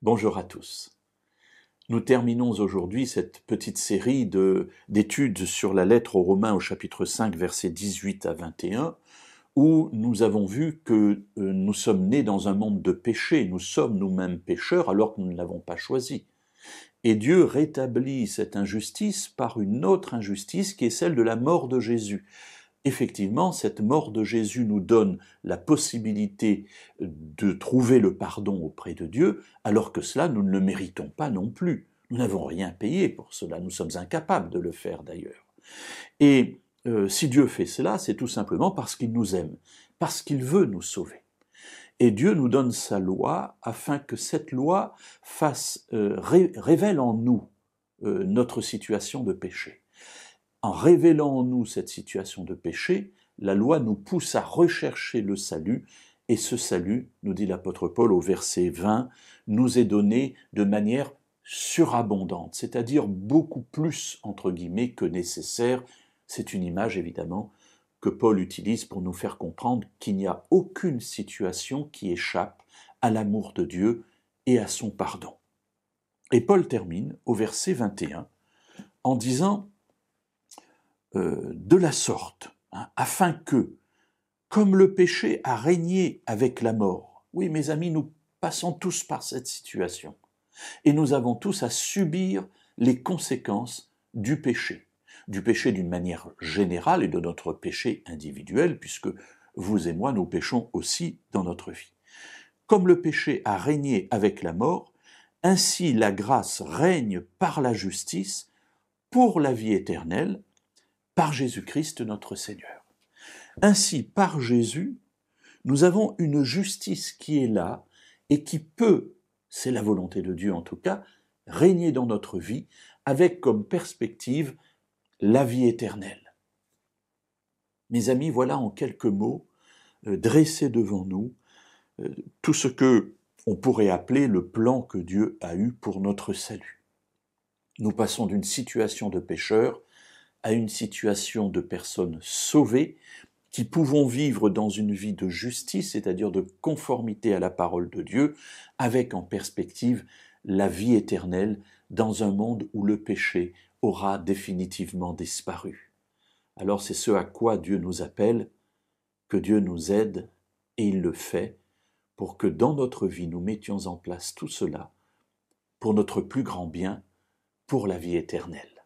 Bonjour à tous. Nous terminons aujourd'hui cette petite série d'études sur la lettre aux Romains au chapitre 5, versets 18 à 21, où nous avons vu que nous sommes nés dans un monde de péché, nous sommes nous-mêmes pécheurs alors que nous ne l'avons pas choisi. Et Dieu rétablit cette injustice par une autre injustice qui est celle de la mort de Jésus. Effectivement, cette mort de Jésus nous donne la possibilité de trouver le pardon auprès de Dieu, alors que cela, nous ne le méritons pas non plus. Nous n'avons rien payé pour cela, nous sommes incapables de le faire d'ailleurs. Et si Dieu fait cela, c'est tout simplement parce qu'il nous aime, parce qu'il veut nous sauver. Et Dieu nous donne sa loi afin que cette loi révèle en nous notre situation de péché. En révélant en nous cette situation de péché, la loi nous pousse à rechercher le salut, et ce salut, nous dit l'apôtre Paul au verset 20, nous est donné de manière surabondante, c'est-à-dire beaucoup plus, entre guillemets, que nécessaire. C'est une image, évidemment, que Paul utilise pour nous faire comprendre qu'il n'y a aucune situation qui échappe à l'amour de Dieu et à son pardon. Et Paul termine au verset 21 en disant de la sorte, afin que, comme le péché a régné avec la mort, oui mes amis, nous passons tous par cette situation, et nous avons tous à subir les conséquences du péché d'une manière générale et de notre péché individuel, puisque vous et moi nous péchons aussi dans notre vie. Comme le péché a régné avec la mort, ainsi la grâce règne par la justice pour la vie éternelle, par Jésus-Christ notre Seigneur. Ainsi, par Jésus, nous avons une justice qui est là et qui peut, c'est la volonté de Dieu en tout cas, régner dans notre vie avec comme perspective la vie éternelle. Mes amis, voilà en quelques mots, dressé devant nous, tout ce que on pourrait appeler le plan que Dieu a eu pour notre salut. Nous passons d'une situation de pécheur à une situation de personnes sauvées qui pouvons vivre dans une vie de justice, c'est-à-dire de conformité à la parole de Dieu, avec en perspective la vie éternelle dans un monde où le péché aura définitivement disparu. Alors c'est ce à quoi Dieu nous appelle, que Dieu nous aide, et il le fait, pour que dans notre vie nous mettions en place tout cela, pour notre plus grand bien, pour la vie éternelle.